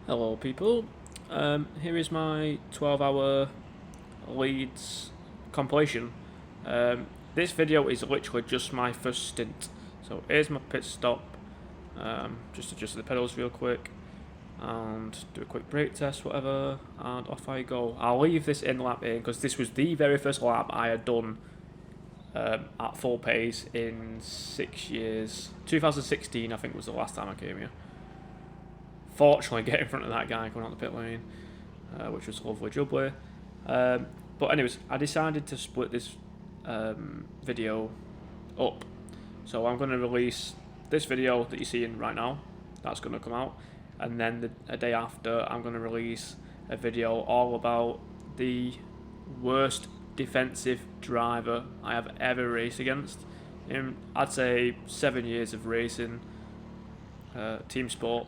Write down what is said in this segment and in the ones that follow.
Hello people, here is my 12-hour Leeds compilation. This video is literally just my first stint. So here's my pit stop, just adjust the pedals real quick and do a quick brake test, whatever, and off I go. I'll leave this in lap in because this was the very first lap I had done at full pace in 6 years. 2016 I think was the last time I came here. Fortunately, get in front of that guy coming out the pit lane, which was lovely jubbly. But anyways, I decided to split this video up. So I'm going to release this video that you're seeing right now. That's going to come out. And then a day after, I'm going to release a video all about the worst defensive driver I have ever raced against. In, I'd say, 7 years of racing Teamsport,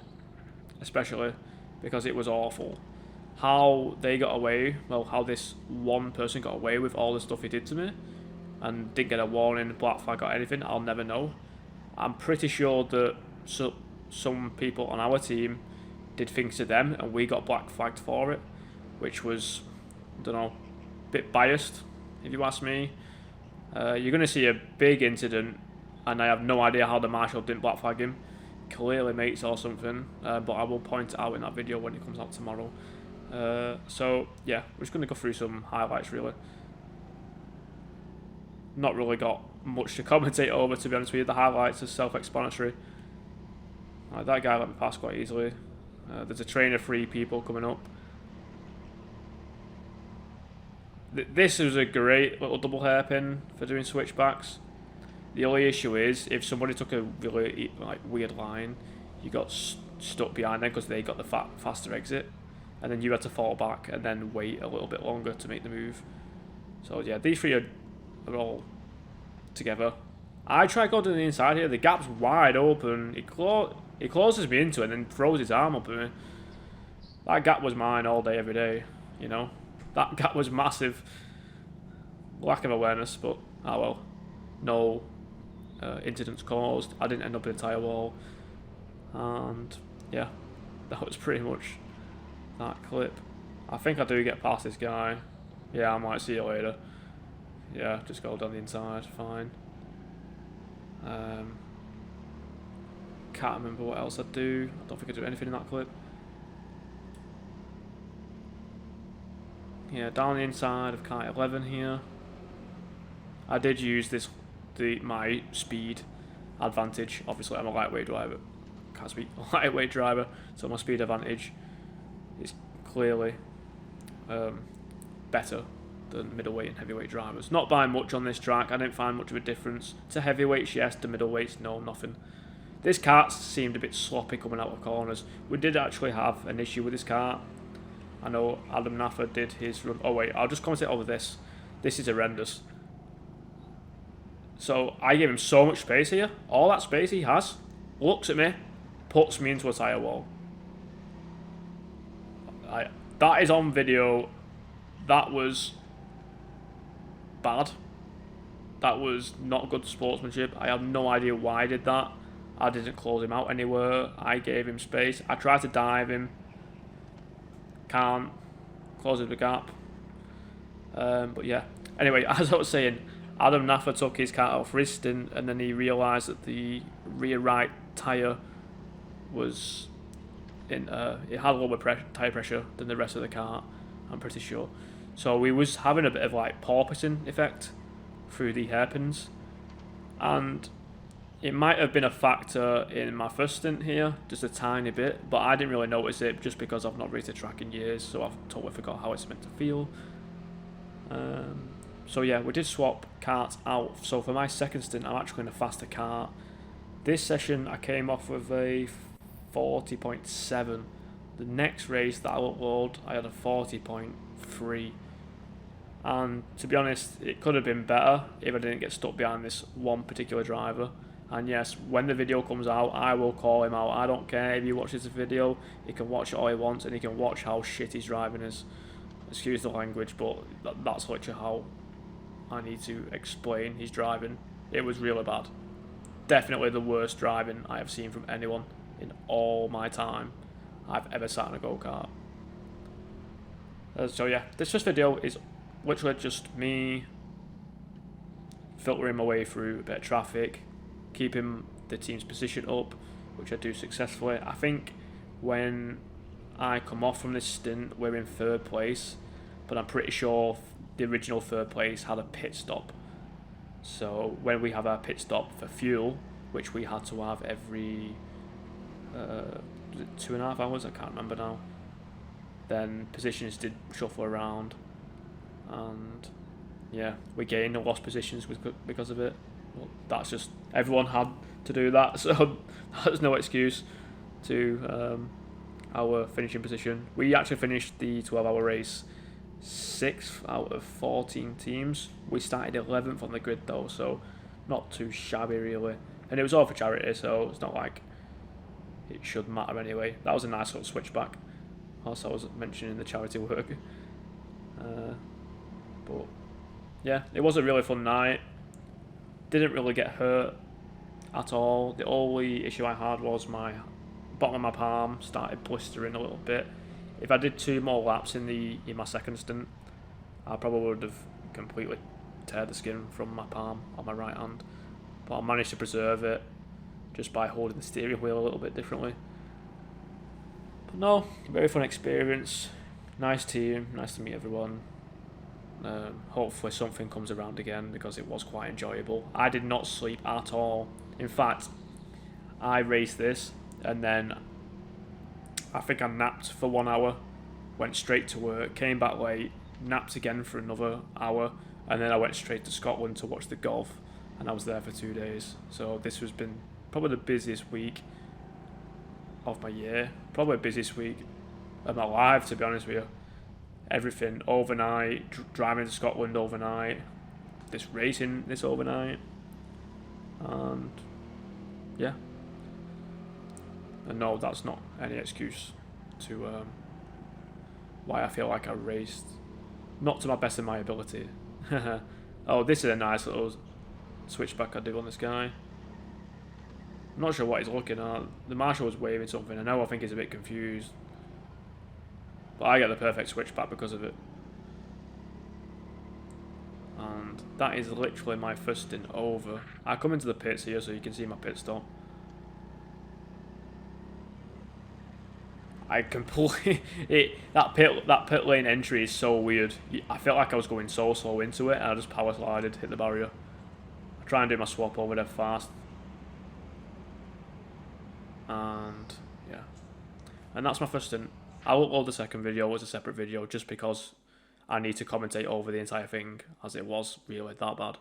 especially because it was awful. How they got away, well, how this one person got away with all the stuff he did to me and didn't get a warning, black flag or anything, I'll never know. I'm pretty sure that some people on our team did things to them and we got black flagged for it, which was, I don't know, a bit biased, if you ask me. You're going to see a big incident and I have no idea how the marshal didn't black flag him. Clearly mates or something, but I will point it out in that video when it comes out tomorrow. So yeah, we're just going to go through some highlights really. Not really got much to commentate over, to be honest with you. The highlights are self-explanatory. That guy let me pass quite easily. There's a train of 3 people coming up. This was a great little double hairpin for doing switchbacks. The only issue is if somebody took a really weird line, you got stuck behind them because they got the faster exit, and then you had to fall back and then wait a little bit longer to make the move. So yeah, these 3 are all together. I try going to the inside here. The gap's wide open. He closes me into it and then throws his arm up at me. That gap was mine all day, every day. You know, that gap was massive. Lack of awareness, but ah well. No incidents caused. I didn't end up in a tyre wall, and yeah, that was pretty much that clip. I think I do get past this guy. Yeah, I might see you later. Yeah, just go down the inside, fine. Can't remember what else I'd do. I don't think I do anything in that clip. Yeah, down the inside of kart 11 here. I did use my speed advantage. Obviously, I'm a lightweight driver. Can't speak. Lightweight driver, so my speed advantage is clearly better than middleweight and heavyweight drivers. Not by much on this track. I didn't find much of a difference. To heavyweights, yes. To middleweights, no, nothing. This kart seemed a bit sloppy coming out of corners. We did actually have an issue with this kart. I know Adam Naffer did his run. Oh wait, I'll just commentate over this. This is horrendous. So I gave him so much space here. All that space he has, looks at me, puts me into a tyre wall. That is on video. That was bad. That was not good sportsmanship. I have no idea why I did that. I didn't close him out anywhere. I gave him space. I tried to dive him. Can't. Closes the gap. But yeah. Anyway, as I was saying, Adam Naffer took his kart out for his stint, and then he realised that the rear right tyre was in. It had lower tyre pressure than the rest of the kart, I'm pretty sure. So we was having a bit of like porpoising effect through the hairpins, and it might have been a factor in my first stint here, just a tiny bit, but I didn't really notice it just because I've not raced a track in years, so I've totally forgot how it's meant to feel. So yeah, we did swap karts out. So for my second stint, I'm actually in a faster kart. This session, I came off with a 40.7. The next race that I'll upload, I had a 40.3. And to be honest, it could have been better if I didn't get stuck behind this one particular driver. And yes, when the video comes out, I will call him out. I don't care if he watches the video, he can watch it all he wants, and he can watch how shit his driving is. Excuse the language, but that's literally how I need to explain his driving. It was really bad. Definitely the worst driving I have seen from anyone in all my time. I've ever sat in a go-kart. So yeah, this first video is literally just me filtering my way through a bit of traffic, keeping the team's position up, which I do successfully. I think when I come off from this stint, we're in 3rd place, but I'm pretty sure the original 3rd place had a pit stop. So when we have our pit stop for fuel, which we had to have every 2.5 hours, I can't remember now, then positions did shuffle around, and yeah, we gained and lost positions because of it. Well, that's just, everyone had to do that, so there's no excuse to our finishing position. We actually finished the 12-hour race 6th out of 14 teams. We started 11th on the grid though, so not too shabby really. And it was all for charity, so it's not like it should matter anyway. That was a nice little switchback, whilst I was mentioning the charity work. But yeah, it was a really fun night. Didn't really get hurt at all. The only issue I had was my bottom of my palm started blistering a little bit. If I did 2 more laps in my second stint, I probably would have completely teared the skin from my palm on my right hand. But I managed to preserve it just by holding the steering wheel a little bit differently. But no, very fun experience. Nice team, nice to meet everyone. Hopefully something comes around again, because it was quite enjoyable. I did not sleep at all. In fact, I raced this and then I think I napped for 1 hour, went straight to work, came back late, napped again for another hour, and then I went straight to Scotland to watch the golf, and I was there for 2 days. So this has been probably the busiest week of my year, probably the busiest week of my life, to be honest with you. Everything overnight, driving to Scotland overnight, this racing this overnight, and yeah. And no, that's not any excuse to why I feel like I raced not to my best of my ability. Oh, this is a nice little switchback I do on this guy. I'm not sure what he's looking at. The marshal was waving something, and now I think he's a bit confused. But I get the perfect switchback because of it. And that is literally my first stint over. I come into the pits here so you can see my pit stop. I completely that pit lane entry is so weird. I felt like I was going so slow into it, and I just power slided, hit the barrier. I try and do my swap over there fast, and yeah, and that's my first stint. I'll upload the second video as a separate video just because I need to commentate over the entire thing, as it was really that bad.